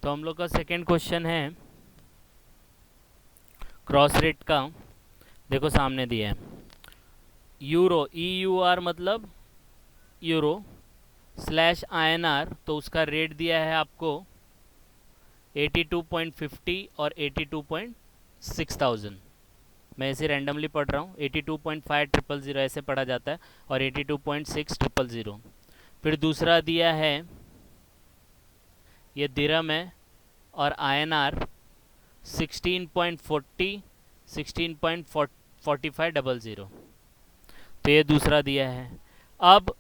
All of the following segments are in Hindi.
तो हम लोग का सेकंड क्वेश्चन है क्रॉस रेट का। देखो सामने दिया है यूरो, EUR मतलब यूरो स्लैश INR, तो उसका रेट दिया है आपको 82.50 और 82.6000। मैं इसे रैंडमली पढ़ रहा हूँ, 82.5000 ऐसे पढ़ा जाता है और 82.6000। फिर दूसरा दिया है, ये दिरहम है और INR 16.40 16.4500, तो ये दूसरा दिया है। अब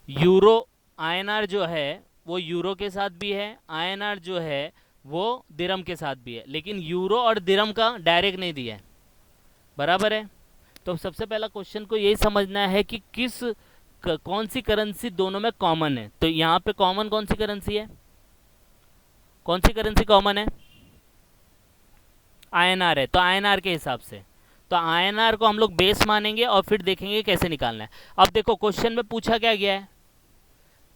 यूरो INR जो है वो यूरो के साथ भी है, INR जो है वो दिरहम के साथ भी है, लेकिन यूरो और दिरहम का डायरेक्ट नहीं दिया है, बराबर है। तो सबसे पहला क्वेश्चन को यही समझना है कि कौन सी करेंसी दोनों में कॉमन है। तो यहाँ पे कॉमन कौन सी करेंसी है, कौन सी करेंसी कॉमन है? INR है, तो INR के हिसाब से तो INR को हम लोग बेस मानेंगे और फिर देखेंगे कैसे निकालना है। अब देखो क्वेश्चन में पूछा क्या गया है,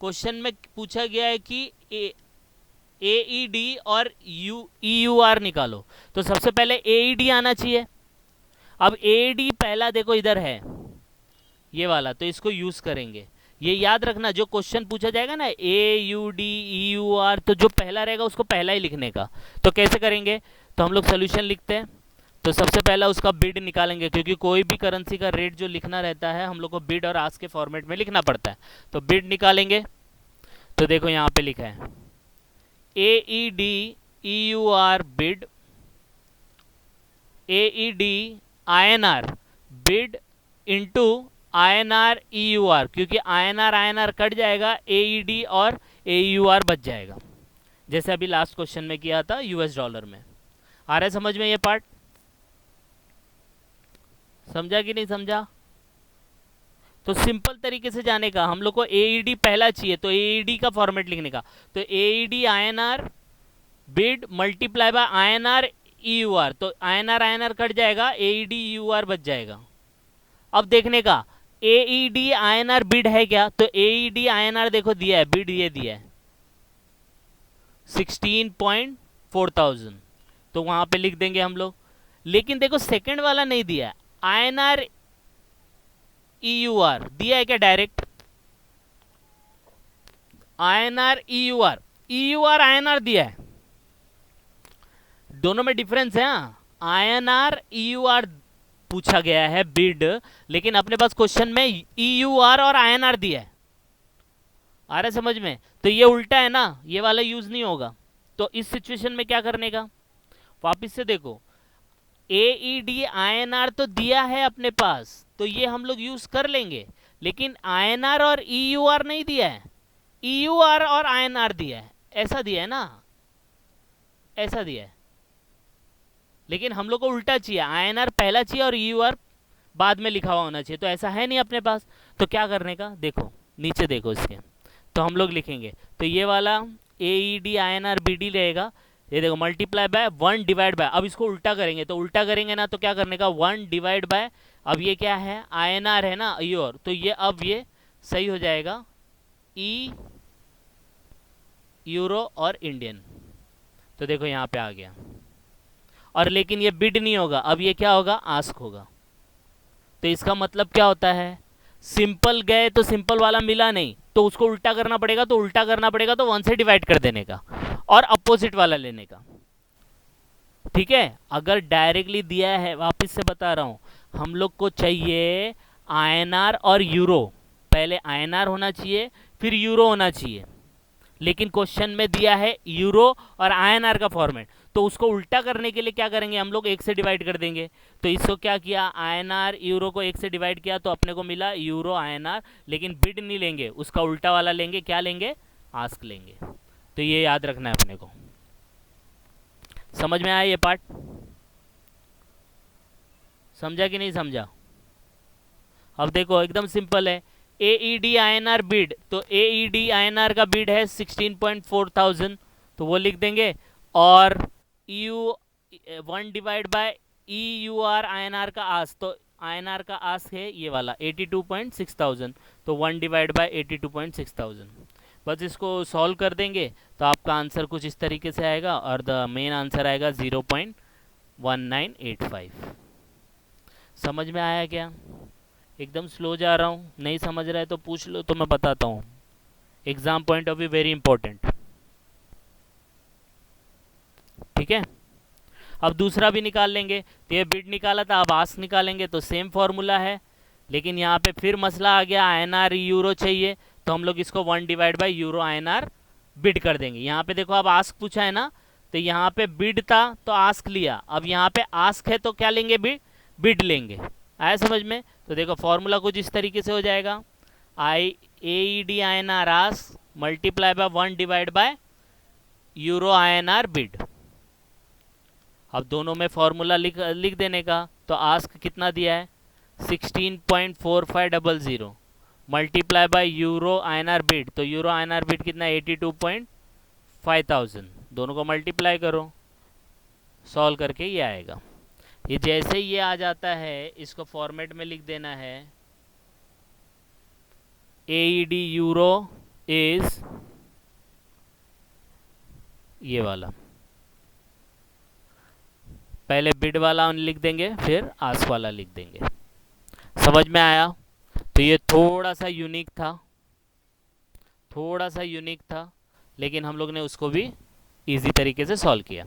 क्वेश्चन में पूछा गया है कि AED और EUR निकालो। तो सबसे पहले AED आना चाहिए। अब AED पहला देखो इधर है ये वाला, तो इसको यूज करेंगे। ये याद रखना, जो क्वेश्चन पूछा जाएगा ना AUD EUR, तो जो पहला रहेगा उसको पहला ही लिखने का। तो कैसे करेंगे, तो हम लोग सोल्यूशन लिखते हैं। तो सबसे पहला उसका बिड निकालेंगे, क्योंकि कोई भी करेंसी का रेट जो लिखना रहता है हम लोग को बिड और आस्क के फॉर्मेट में लिखना पड़ता है। तो बिड निकालेंगे, तो देखो यहाँ पे लिखा है AED EUR bid, AED INR bid into INR EUR, क्योंकि INR कट जाएगा, AED और AUR बच जाएगा, जैसे अभी लास्ट क्वेश्चन में किया था US डॉलर में। आ रहा है समझ में ये पार्ट? समझा कि नहीं समझा? तो सिंपल तरीके से जाने का, हम लोग को AED पहला चाहिए तो AED का फॉर्मेट लिखने का। तो AED INR bid multiply by INR EUR, तो INR कट जाएगा, AED EUR बच जाएगा। अब देखने का AED INR बिड है क्या, तो AED INR देखो दिया है, बिड ये दिया है 16.4000, तो वहां पे लिख देंगे हम लोग। लेकिन देखो सेकंड वाला नहीं दिया है, INR EUR दिया है क्या डायरेक्ट? INR EUR INR दिया है, दोनों में डिफरेंस है। INR EUR पूछा गया है बिड, लेकिन अपने पास क्वेश्चन में EUR और INR दिया है। आ रहा है समझ में? तो ये उल्टा है ना, ये वाला यूज नहीं होगा। तो इस सिचुएशन में क्या करने का, वापिस से देखो AED INR तो दिया है अपने पास, तो ये हम लोग यूज कर लेंगे, लेकिन INR और EUR नहीं दिया है, EUR और INR दिया है, ऐसा दिया है ना, ऐसा दिया है। लेकिन हम लोग को उल्टा चाहिए, INR पहला चाहिए और EUR बाद में लिखा हुआ होना चाहिए, तो ऐसा है नहीं अपने पास। तो क्या करने का, देखो नीचे देखो इसके, तो हम लोग लिखेंगे, तो ये वाला AED INR BD रहेगा, ये देखो मल्टीप्लाई बाय 1 डिवाइड बाय, अब इसको उल्टा करेंगे, तो उल्टा करेंगे ना, तो क्या करने का 1 डिवाइड बाय, अब ये क्या है INR है ना EUR, तो ये अब ये सही हो जाएगा E यूरो और इंडियन। तो देखो यहाँ पे आ गया, और लेकिन ये बिड नहीं होगा, अब ये क्या होगा, आस्क होगा। तो इसका मतलब क्या होता है, सिंपल गए तो सिंपल वाला मिला नहीं, तो उसको उल्टा करना पड़ेगा, तो उल्टा करना पड़ेगा तो 1 से डिवाइड कर देने का और अपोजिट वाला लेने का। ठीक है, अगर डायरेक्टली दिया है, वापस से बता रहा हूं, हम लोग को चाहिए INR और यूरो, पहले INR होना चाहिए फिर यूरो होना चाहिए, लेकिन क्वेश्चन में दिया है यूरो और INR का फॉर्मेट, तो उसको उल्टा करने के लिए क्या करेंगे हम लोग, 1 से डिवाइड कर देंगे। तो इसको क्या किया, INR यूरो को 1 से डिवाइड किया, तो अपने को मिला यूरो INR, लेकिन बिड नहीं लेंगे, उसका उल्टा वाला लेंगे, क्या लेंगे, आस्क लेंगे। तो ये याद रखना है अपने को। समझ में आया ये पार्ट? समझा कि नहीं समझा? अब देखो एकदम सिंपल है, AED INR बिड, तो AED INR का बिड है 16.4000, तो वो लिख देंगे, और EU 1 divide by EUR INR का आस्क, तो INR का आस्क है ये वाला 82.6000, तो 1 डिवाइड बाय 82.6000। बस इसको सॉल्व कर देंगे तो आपका आंसर कुछ इस तरीके से आएगा और द मेन आंसर आएगा 0.1985। समझ में आया क्या? एकदम स्लो जा रहा हूँ, नहीं समझ रहा है तो पूछ लो तो मैं बताता हूँ। Exam point of view very important. ठीक है, अब दूसरा भी निकाल लेंगे। तो ये बिड निकाला था, अब आस्क निकालेंगे तो सेम फॉर्मूला है, लेकिन यहाँ पे फिर मसला आ गया, INR यूरो चाहिए, तो हम लोग इसको 1 divide by euro INR bid कर देंगे। यहाँ पे देखो अब आस्क पूछा है ना, तो यहाँ पे बिड था तो आस्क लिया, अब यहाँ पे आस्क है तो क्या लेंगे? बिड लेंगे। आया समझ में? तो देखो फॉर्मूला कुछ इस तरीके से हो जाएगा, AED INR ask multiply by 1 divide by euro INR bid. अब दोनों में फॉर्मूला लिख देने का। तो आस्क कितना दिया है? 16.4500 multiply by euro INR bid, तो यूरो INR बिड कितना? 82.5000। दोनों को मल्टीप्लाई करो, सॉल्व करके ये आएगा। ये जैसे ही ये आ जाता है, इसको फॉर्मेट में लिख देना है, AED यूरो इज ये वाला, पहले बिड वाला लिख देंगे फिर आस्क वाला लिख देंगे। समझ में आया? तो ये थोड़ा सा यूनिक था, लेकिन हम लोग ने उसको भी इजी तरीके से सॉल्व किया।